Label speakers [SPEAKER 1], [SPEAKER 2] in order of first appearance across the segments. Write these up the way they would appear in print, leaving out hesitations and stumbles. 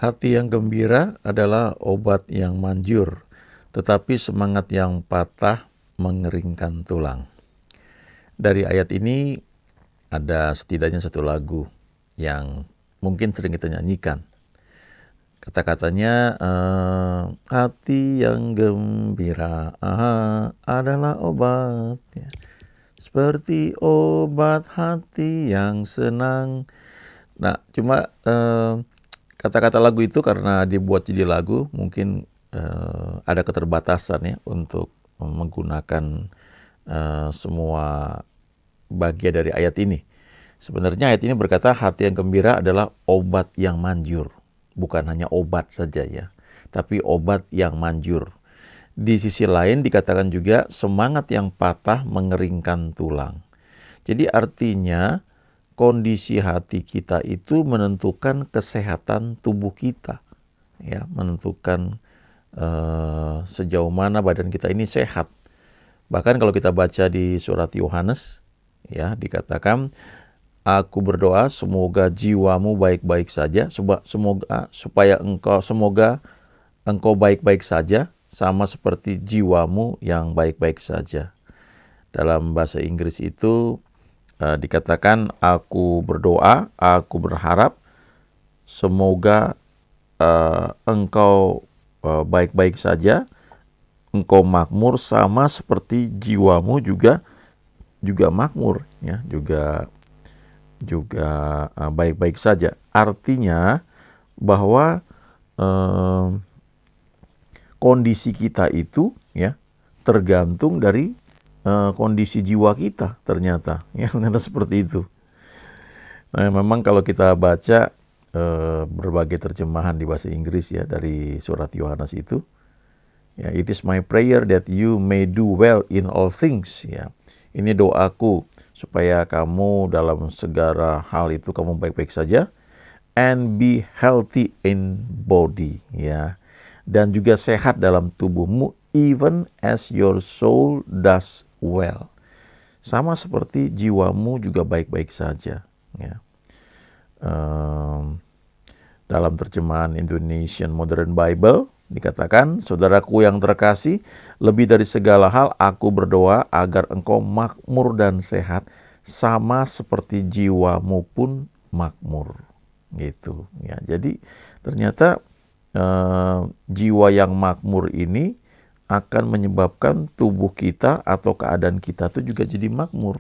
[SPEAKER 1] Hati yang gembira adalah obat yang manjur, tetapi semangat yang patah mengeringkan tulang. Dari ayat ini ada setidaknya satu lagu yang mungkin sering kita nyanyikan. Kata-katanya, hati yang gembira adalah obat, ya. Seperti obat hati yang senang. Nah, cuma kata-kata lagu itu karena dibuat jadi lagu, mungkin ada keterbatasan ya untuk menggunakan semua bagian dari ayat ini. Sebenarnya ayat ini berkata hati yang gembira adalah obat yang manjur. Bukan hanya obat saja ya, tapi obat yang manjur. Di sisi lain dikatakan juga semangat yang patah mengeringkan tulang. Jadi artinya kondisi hati kita itu menentukan kesehatan tubuh kita, ya, menentukan sejauh mana badan kita ini sehat. Bahkan kalau kita baca di surat Yohanes, ya, dikatakan, aku berdoa semoga jiwamu baik-baik saja, semoga engkau baik-baik saja, sama seperti jiwamu yang baik-baik saja. Dalam bahasa Inggris itu dikatakan, aku berdoa, aku berharap semoga engkau baik-baik saja, engkau makmur sama seperti jiwamu juga makmur, ya, juga baik-baik saja. Artinya bahwa kondisi kita itu ya tergantung dari kondisi jiwa kita ternyata, ya, ternyata seperti itu. Nah, memang kalau kita baca berbagai terjemahan di bahasa Inggris ya dari surat Yohanes itu, ya, it is my prayer that you may do well in all things, ya. Ini doaku supaya kamu dalam segala hal itu kamu baik-baik saja, and be healthy in body, ya. Dan juga sehat dalam tubuhmu, even as your soul does well. Sama seperti jiwamu juga baik-baik saja, ya. Dalam terjemahan Indonesian Modern Bible dikatakan, saudaraku yang terkasih, lebih dari segala hal aku berdoa agar engkau makmur dan sehat, sama seperti jiwamu pun makmur. Gitu, ya. Jadi ternyata jiwa yang makmur ini akan menyebabkan tubuh kita atau keadaan kita itu juga jadi makmur.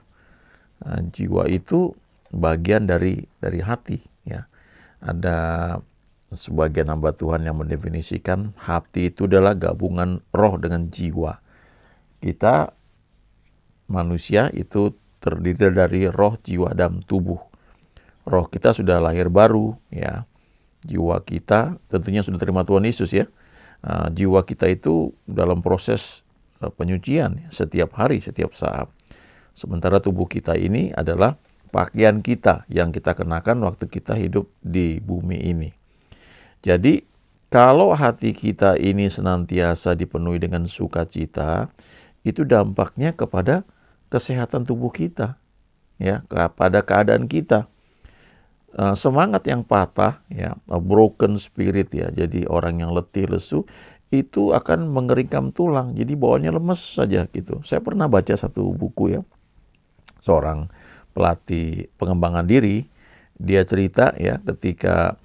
[SPEAKER 1] Nah, jiwa itu bagian dari hati, ya. Ada sebagian hamba Tuhan yang mendefinisikan hati itu adalah gabungan roh dengan jiwa. Kita manusia itu terdiri dari roh, jiwa, dan tubuh. Roh kita sudah lahir baru, ya. Jiwa kita tentunya sudah terima Tuhan Yesus, ya. Jiwa kita itu dalam proses penyucian setiap hari, setiap saat. Sementara tubuh kita ini adalah pakaian kita yang kita kenakan waktu kita hidup di bumi ini. Jadi kalau hati kita ini senantiasa dipenuhi dengan sukacita, itu dampaknya kepada kesehatan tubuh kita, ya, kepada keadaan kita. Semangat yang patah, ya, broken spirit, ya, jadi orang yang letih lesu itu akan mengeringkan tulang, jadi bawaannya lemes saja gitu. Saya pernah baca satu buku, ya, seorang pelatih pengembangan diri, dia cerita, ya, ketika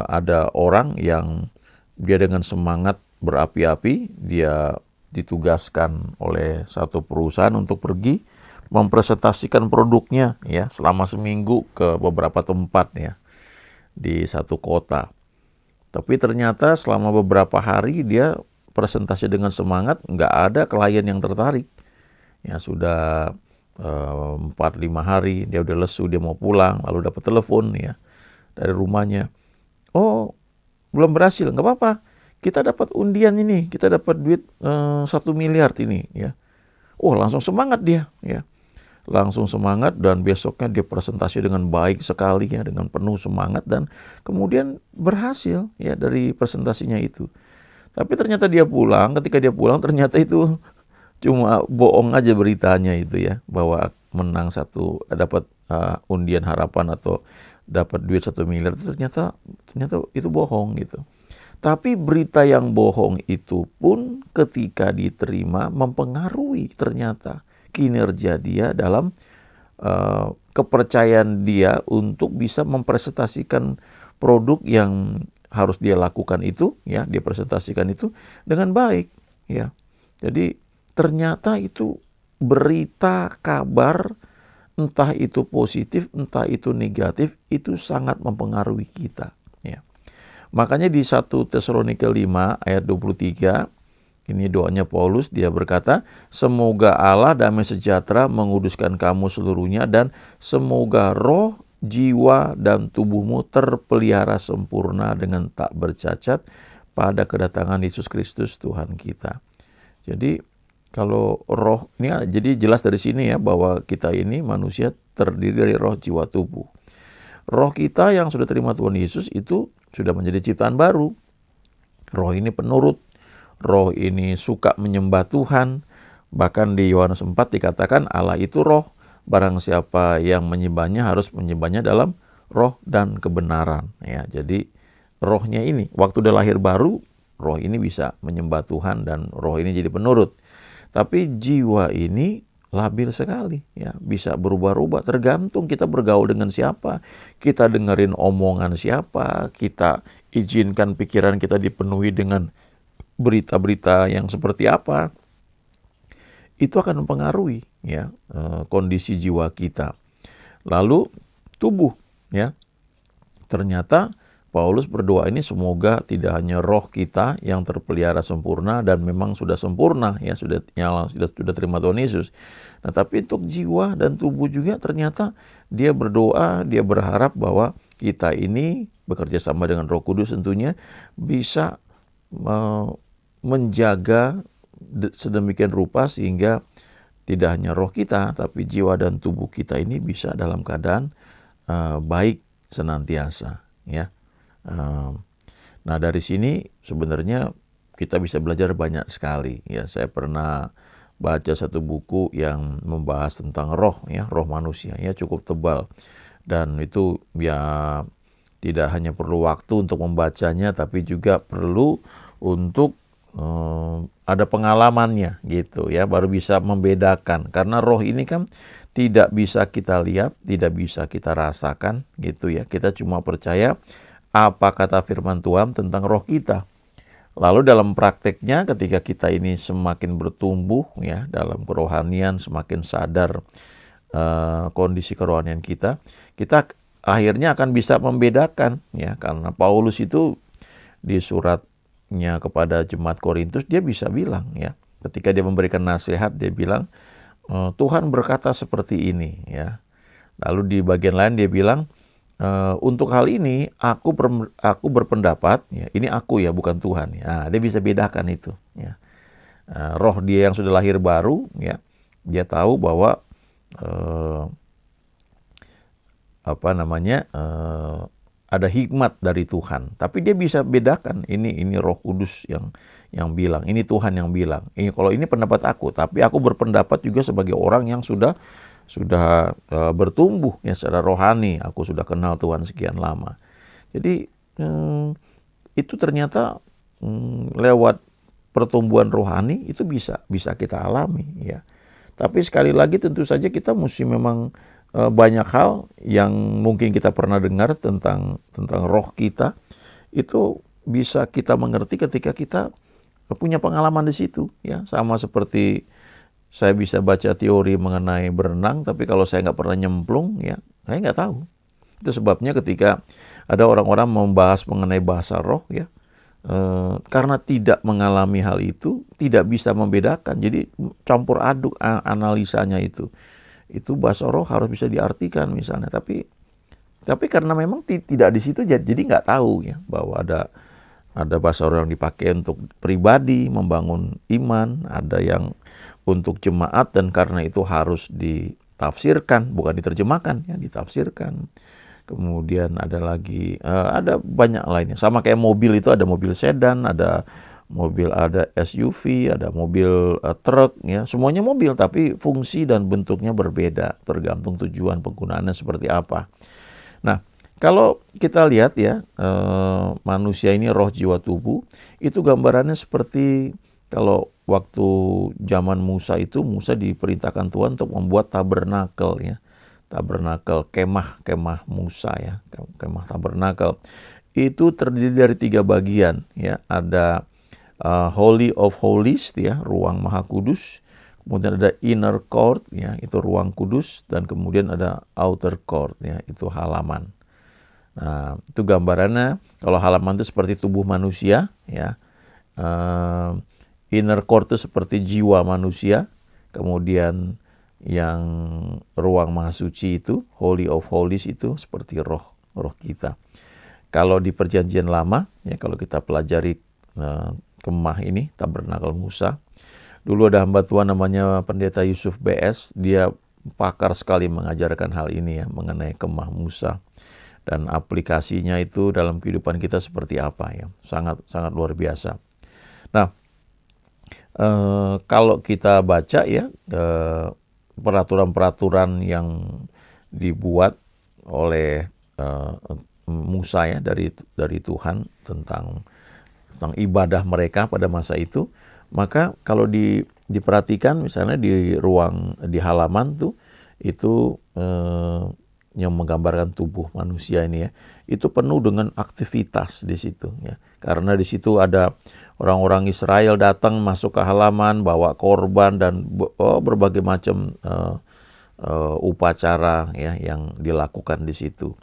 [SPEAKER 1] ada orang yang dia dengan semangat berapi-api, dia ditugaskan oleh satu perusahaan untuk pergi mempresentasikan produknya, ya, selama seminggu ke beberapa tempat, ya, di satu kota. Tapi ternyata selama beberapa hari dia presentasi dengan semangat, nggak ada klien yang tertarik. Ya, sudah 4-5 hari dia udah lesu, dia mau pulang, lalu dapat telepon, ya, dari rumahnya. Oh, belum berhasil, nggak apa-apa. Kita dapat undian ini, kita dapat duit 1 miliar ini, ya. Oh, langsung semangat dia, ya. Langsung semangat dan besoknya dia presentasi dengan baik sekali, ya, dengan penuh semangat, dan kemudian berhasil, ya, dari presentasinya itu. Tapi ternyata ketika dia pulang ternyata itu cuma bohong aja beritanya itu, ya, bahwa dapat undian harapan atau dapat duit 1 miliar, ternyata ternyata itu bohong gitu. Tapi berita yang bohong itu pun ketika diterima mempengaruhi ternyata kinerja dia dalam kepercayaan dia untuk bisa mempresentasikan produk yang harus dia lakukan itu, ya, dia presentasikan itu dengan baik, ya. Jadi ternyata itu berita, kabar, entah itu positif, entah itu negatif, itu sangat mempengaruhi kita, ya. Makanya di 1 Tesalonika 5 ayat 23, ini doanya Paulus, dia berkata, semoga Allah damai sejahtera menguduskan kamu seluruhnya dan semoga roh, jiwa, dan tubuhmu terpelihara sempurna dengan tak bercacat pada kedatangan Yesus Kristus Tuhan kita. Jadi kalau roh, ini jadi jelas dari sini ya bahwa kita ini manusia terdiri dari roh, jiwa, tubuh. Roh kita yang sudah terima Tuhan Yesus itu sudah menjadi ciptaan baru. Roh ini penurut, roh ini suka menyembah Tuhan. Bahkan di Yohanes 4 dikatakan Allah itu roh. Barang siapa yang menyembahnya harus menyembahnya dalam roh dan kebenaran. Ya, jadi rohnya ini, waktu dia lahir baru, roh ini bisa menyembah Tuhan dan roh ini jadi penurut. Tapi jiwa ini labil sekali, ya, bisa berubah-ubah tergantung kita bergaul dengan siapa, kita dengerin omongan siapa, kita izinkan pikiran kita dipenuhi dengan berita-berita yang seperti apa, itu akan mempengaruhi, ya, kondisi jiwa kita. Lalu tubuh, ya, ternyata Paulus berdoa ini semoga tidak hanya roh kita yang terpelihara sempurna dan memang sudah sempurna, ya, sudah terima Tuhan Yesus. Nah, tapi untuk jiwa dan tubuh juga ternyata dia berdoa, dia berharap bahwa kita ini bekerja sama dengan Roh Kudus tentunya bisa menjaga sedemikian rupa sehingga tidak hanya roh kita tapi jiwa dan tubuh kita ini bisa dalam keadaan baik senantiasa, ya. Nah, dari sini sebenarnya kita bisa belajar banyak sekali, ya. Saya pernah baca satu buku yang membahas tentang roh, ya, roh manusia, ya, cukup tebal. Dan itu ya tidak hanya perlu waktu untuk membacanya tapi juga perlu untuk ada pengalamannya gitu, ya, baru bisa membedakan. Karena roh ini kan tidak bisa kita lihat, tidak bisa kita rasakan gitu, ya. Kita cuma percaya apa kata firman Tuhan tentang roh kita. Lalu dalam prakteknya ketika kita ini semakin bertumbuh, ya, dalam kerohanian, semakin sadar kondisi kerohanian kita akhirnya akan bisa membedakan, ya. Karena Paulus itu di suratnya kepada jemaat Korintus dia bisa bilang, ya, ketika dia memberikan nasihat dia bilang Tuhan berkata seperti ini, ya. Lalu di bagian lain dia bilang untuk hal ini aku berpendapat, ya, ini aku, ya, bukan Tuhan. Ya, dia bisa bedakan itu, ya. Roh dia yang sudah lahir baru, ya, dia tahu bahwa ada hikmat dari Tuhan. Tapi dia bisa bedakan ini Roh Kudus yang bilang, ini Tuhan yang bilang. Kalau ini pendapat aku, tapi aku berpendapat juga sebagai orang yang sudah bertumbuh, ya, secara rohani. Aku sudah kenal Tuhan sekian lama. Jadi itu ternyata lewat pertumbuhan rohani itu bisa kita alami, ya. Tapi sekali lagi tentu saja kita mesti memang banyak hal yang mungkin kita pernah dengar tentang roh kita itu bisa kita mengerti ketika kita punya pengalaman di situ, ya. Sama seperti saya bisa baca teori mengenai berenang, tapi kalau saya nggak pernah nyemplung, ya, saya nggak tahu. Itu sebabnya ketika ada orang-orang membahas mengenai bahasa roh, ya, karena tidak mengalami hal itu, tidak bisa membedakan. Jadi campur aduk analisanya itu bahasa roh harus bisa diartikan misalnya. Tapi karena memang tidak di situ, jadi nggak tahu, ya, bahwa ada bahasa roh yang dipakai untuk pribadi, membangun iman, ada yang untuk jemaat dan karena itu harus ditafsirkan, bukan diterjemahkan, ya, ditafsirkan. Kemudian ada lagi ada banyak lainnya. Sama kayak mobil itu ada mobil sedan, ada mobil, ada SUV, ada mobil truk, ya. Semuanya mobil tapi fungsi dan bentuknya berbeda tergantung tujuan penggunaannya seperti apa. Nah, Kalau kita lihat ya, manusia ini roh, jiwa, tubuh, itu gambarannya seperti kalau waktu zaman Musa itu, Musa diperintahkan Tuhan untuk membuat tabernakel ya. Tabernakel, kemah Musa ya, kemah tabernakel. Itu terdiri dari 3 bagian ya. Ada Holy of Holies ya, ruang Maha Kudus. Kemudian ada inner court ya, itu ruang kudus, dan kemudian ada outer court ya, itu halaman. Nah, itu gambarannya kalau halaman itu seperti tubuh manusia ya. Inner court itu seperti jiwa manusia. Kemudian yang ruang maha suci itu, Holy of Holies itu seperti roh kita. Kalau di perjanjian lama ya, kalau kita pelajari kemah ini, tabernakel Musa, dulu ada hamba Tuhan namanya Pendeta Yusuf BS, dia pakar sekali mengajarkan hal ini ya, mengenai kemah Musa. Dan aplikasinya itu dalam kehidupan kita seperti apa ya, sangat luar biasa. Nah, kalau kita baca ya, peraturan-peraturan yang dibuat oleh Musa ya, dari Tuhan tentang ibadah mereka pada masa itu, maka kalau diperhatikan misalnya di halaman tuh, itu yang menggambarkan tubuh manusia ini ya, itu penuh dengan aktivitas di situ ya. Karena di situ ada orang-orang Israel datang masuk ke halaman, bawa korban dan berbagai macam upacara ya yang dilakukan di situ.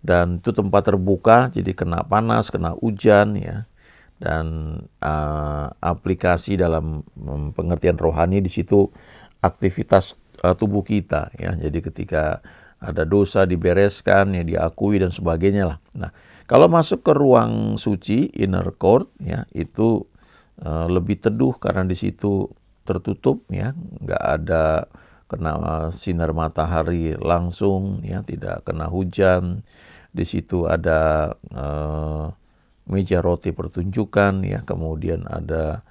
[SPEAKER 1] Dan itu tempat terbuka, jadi kena panas, kena hujan ya. Dan aplikasi dalam pengertian rohani di situ aktivitas tubuh kita ya. Jadi ketika ada dosa dibereskan ya, diakui dan sebagainya lah. Nah, kalau masuk ke ruang suci, inner court ya, itu lebih teduh karena di situ tertutup ya, nggak ada kena sinar matahari langsung ya, tidak kena hujan. Di situ ada meja roti pertunjukan ya, kemudian ada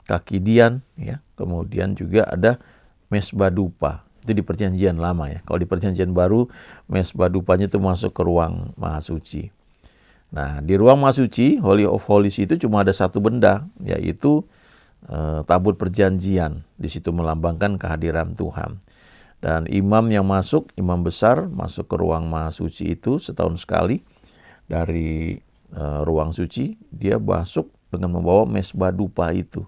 [SPEAKER 1] kaki dian ya, kemudian juga ada mesbah dupa. Itu di perjanjian lama ya. Kalau di perjanjian baru, mesbah dupanya itu masuk ke ruang maha suci. Nah, di ruang maha suci, Holy of Holies itu cuma ada satu benda, yaitu tabut perjanjian. Di situ melambangkan kehadiran Tuhan. Dan imam yang masuk, imam besar masuk ke ruang maha suci itu setahun sekali. Dari ruang suci, dia masuk dengan membawa mesbah dupa itu.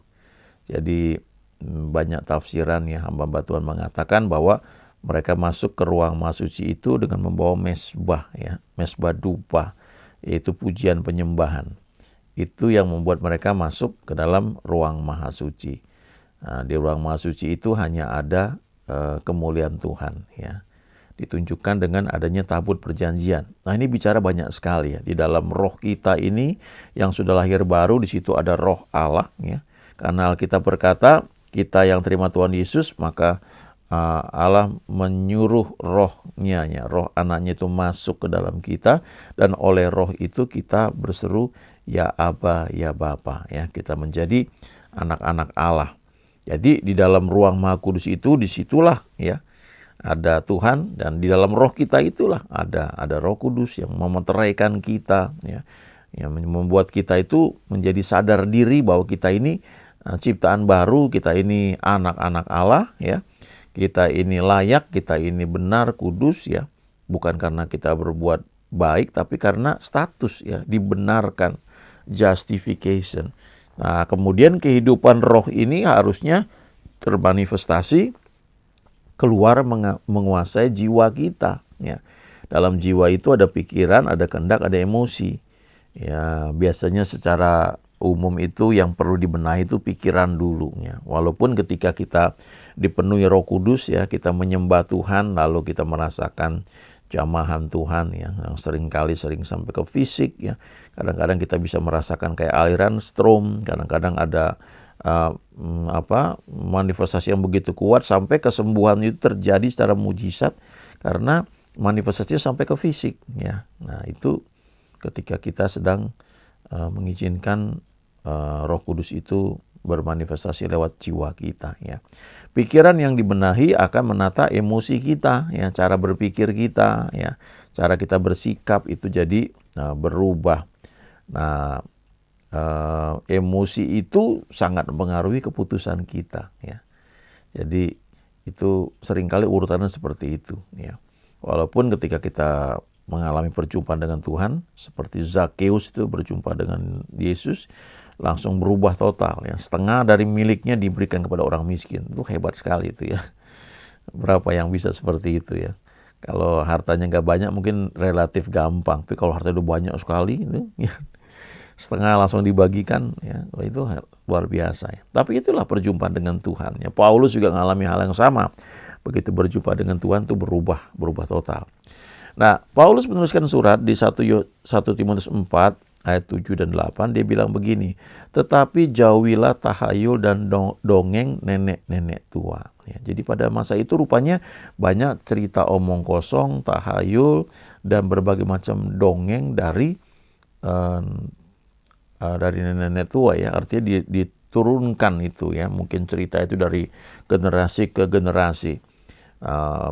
[SPEAKER 1] Jadi banyak tafsiran ya, hamba Tuhan mengatakan bahwa mereka masuk ke ruang maha suci itu dengan membawa mesbah ya, mesbah dupa, yaitu pujian penyembahan. Itu yang membuat mereka masuk ke dalam ruang maha suci. Nah, di ruang maha suci itu hanya ada kemuliaan Tuhan ya, ditunjukkan dengan adanya tabut perjanjian. Nah, ini bicara banyak sekali ya, di dalam roh kita ini yang sudah lahir baru, di situ ada roh Allah ya. Karena Alkitab berkata, kita yang terima Tuhan Yesus, maka Allah menyuruh rohnya, ya, roh anaknya itu masuk ke dalam kita, dan oleh roh itu kita berseru, ya Aba, ya Bapa, ya, kita menjadi anak-anak Allah. Jadi di dalam ruang Maha Kudus itu, disitulah ya ada Tuhan, dan di dalam roh kita itulah ada Roh Kudus yang memeteraikan kita, ya, yang membuat kita itu menjadi sadar diri bahwa kita ini ciptaan baru, kita ini anak-anak Allah ya. Kita ini layak, kita ini benar, kudus ya. Bukan karena kita berbuat baik, tapi karena status ya, dibenarkan, justification. Nah, kemudian kehidupan roh ini harusnya termanifestasi keluar menguasai jiwa kita ya. Dalam jiwa itu ada pikiran, ada kehendak, ada emosi. Ya, biasanya secara umum itu yang perlu dibenahi itu pikiran dulu ya. Walaupun ketika kita dipenuhi Roh Kudus ya, kita menyembah Tuhan, lalu kita merasakan jamahan Tuhan ya, yang sering sampai ke fisik ya. Kadang-kadang kita bisa merasakan kayak aliran strom, kadang-kadang ada manifestasi yang begitu kuat sampai kesembuhan itu terjadi secara mujizat karena manifestasinya sampai ke fisik ya. Nah, itu ketika kita sedang mengizinkan Roh Kudus itu bermanifestasi lewat jiwa kita ya. Pikiran yang dibenahi akan menata emosi kita, ya, cara berpikir kita, ya, cara kita bersikap itu jadi berubah. Nah, emosi itu sangat mempengaruhi keputusan kita, ya. Jadi itu seringkali urutannya seperti itu, ya. Walaupun ketika kita mengalami perjumpaan dengan Tuhan, seperti Zakheus itu berjumpa dengan Yesus, langsung berubah total, ya. Setengah dari miliknya diberikan kepada orang miskin. Itu hebat sekali itu, ya. Berapa yang bisa seperti itu, ya. Kalau hartanya nggak banyak mungkin relatif gampang, tapi kalau hartanya udah banyak sekali itu, ya, setengah langsung dibagikan, ya. Wah, itu luar biasa, ya. Tapi itulah perjumpaan dengan Tuhan, ya. Paulus juga mengalami hal yang sama. Begitu berjumpa dengan Tuhan tuh berubah total. Nah, Paulus menuliskan surat di 1 Timotius 4 ayat 7 dan 8, dia bilang begini, tetapi jauhilah tahayul dan dongeng nenek-nenek tua. Ya, jadi pada masa itu rupanya banyak cerita omong kosong, tahayul, dan berbagai macam dongeng dari nenek-nenek tua, ya. Artinya diturunkan itu, ya. Mungkin cerita itu dari generasi ke generasi.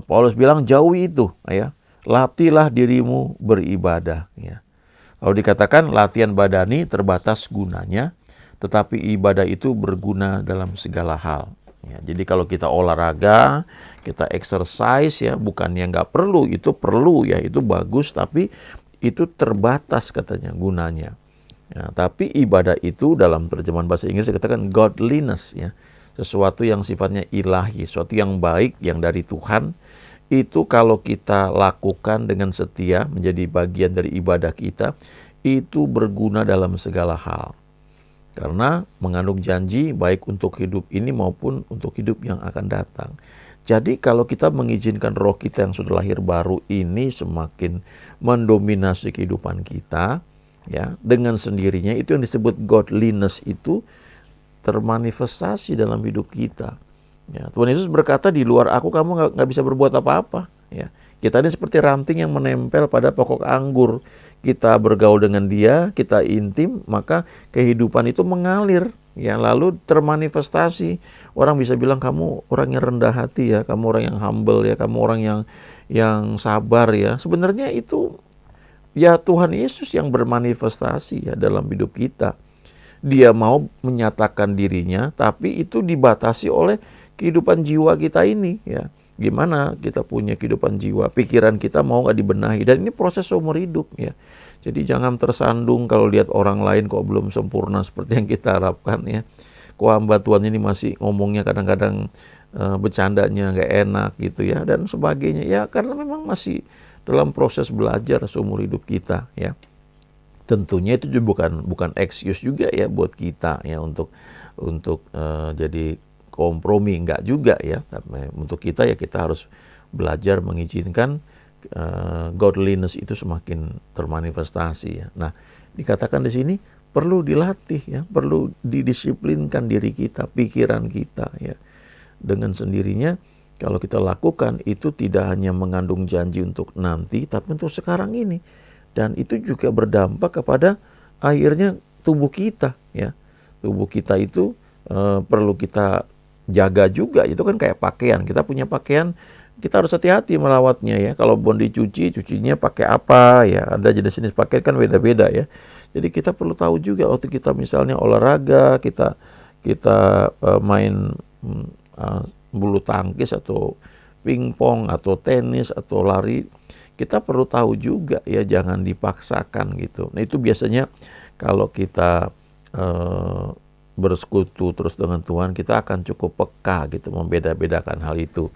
[SPEAKER 1] Paulus bilang jauhi itu, ya. Latihlah dirimu beribadah, ya. Kalau dikatakan latihan badani terbatas gunanya, tetapi ibadah itu berguna dalam segala hal. Ya, jadi kalau kita olahraga, kita exercise, ya, bukannya nggak perlu, itu perlu, ya, itu bagus, tapi itu terbatas katanya gunanya. Ya, tapi ibadah itu dalam terjemahan bahasa Inggris dikatakan godliness, ya, sesuatu yang sifatnya ilahi, sesuatu yang baik, yang dari Tuhan. Itu kalau kita lakukan dengan setia menjadi bagian dari ibadah kita, itu berguna dalam segala hal. Karena mengandung janji baik untuk hidup ini maupun untuk hidup yang akan datang. Jadi kalau kita mengizinkan roh kita yang sudah lahir baru ini semakin mendominasi kehidupan kita, ya, dengan sendirinya itu yang disebut godliness itu termanifestasi dalam hidup kita. Ya, Tuhan Yesus berkata, di luar aku kamu nggak bisa berbuat apa-apa. Ya, kita ini seperti ranting yang menempel pada pokok anggur. Kita bergaul dengan dia, kita intim, maka kehidupan itu mengalir. Ya, lalu termanifestasi. Orang bisa bilang kamu orang yang rendah hati, ya, kamu orang yang humble, ya, kamu orang yang sabar, ya. Sebenarnya itu ya Tuhan Yesus yang bermanifestasi, ya, dalam hidup kita. Dia mau menyatakan dirinya, tapi itu dibatasi oleh kehidupan jiwa kita ini, ya. Gimana kita punya kehidupan jiwa, pikiran kita mau nggak dibenahi, dan ini proses seumur hidup, ya. Jadi jangan tersandung kalau lihat orang lain kok belum sempurna seperti yang kita harapkan, ya. Kok hamba Tuhan ini masih ngomongnya kadang-kadang bercandanya nggak enak gitu, ya, dan sebagainya, ya, karena memang masih dalam proses belajar seumur hidup kita, ya. Tentunya itu juga bukan excuse juga, ya, buat kita, ya, untuk jadi kompromi, enggak juga, ya. Tapi untuk kita, ya, kita harus belajar mengizinkan godliness itu semakin termanifestasi, ya. Nah, dikatakan di sini perlu dilatih, ya, perlu didisiplinkan diri kita, pikiran kita, ya. Dengan sendirinya kalau kita lakukan itu tidak hanya mengandung janji untuk nanti, tapi untuk sekarang ini. Dan itu juga berdampak kepada akhirnya tubuh kita, ya. Tubuh kita itu perlu kita jaga juga. Itu kan kayak pakaian. Kita punya pakaian, kita harus hati-hati merawatnya, ya. Kalau mau dicuci, cucinya pakai apa, ya. Ada jenis-jenis pakaian kan beda-beda, ya. Jadi kita perlu tahu juga waktu kita misalnya olahraga, kita main bulu tangkis atau pingpong atau tenis atau lari, kita perlu tahu juga, ya, jangan dipaksakan gitu. Nah, itu biasanya kalau kita bersekutu terus dengan Tuhan, kita akan cukup peka gitu membeda-bedakan hal itu.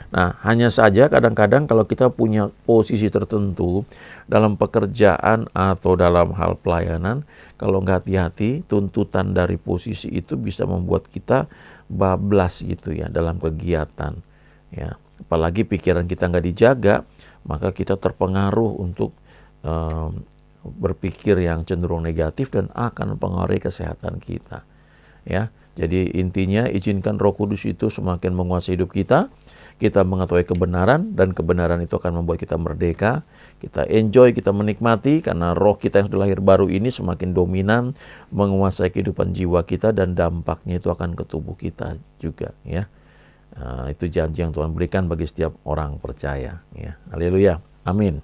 [SPEAKER 1] Nah, hanya saja kadang-kadang kalau kita punya posisi tertentu dalam pekerjaan atau dalam hal pelayanan, kalau nggak hati-hati, tuntutan dari posisi itu bisa membuat kita bablas gitu, ya, dalam kegiatan, ya. Apalagi pikiran kita nggak dijaga, maka kita terpengaruh untuk berpikir yang cenderung negatif dan akan mempengaruhi kesehatan kita, ya. Jadi intinya izinkan Roh Kudus itu semakin menguasai hidup kita. Kita mengetahui kebenaran, dan kebenaran itu akan membuat kita merdeka. Kita enjoy, kita menikmati, karena roh kita yang sudah lahir baru ini semakin dominan menguasai kehidupan jiwa kita, dan dampaknya itu akan ke tubuh kita juga, ya. Itu janji yang Tuhan berikan bagi setiap orang percaya. Ya, haleluya, amin.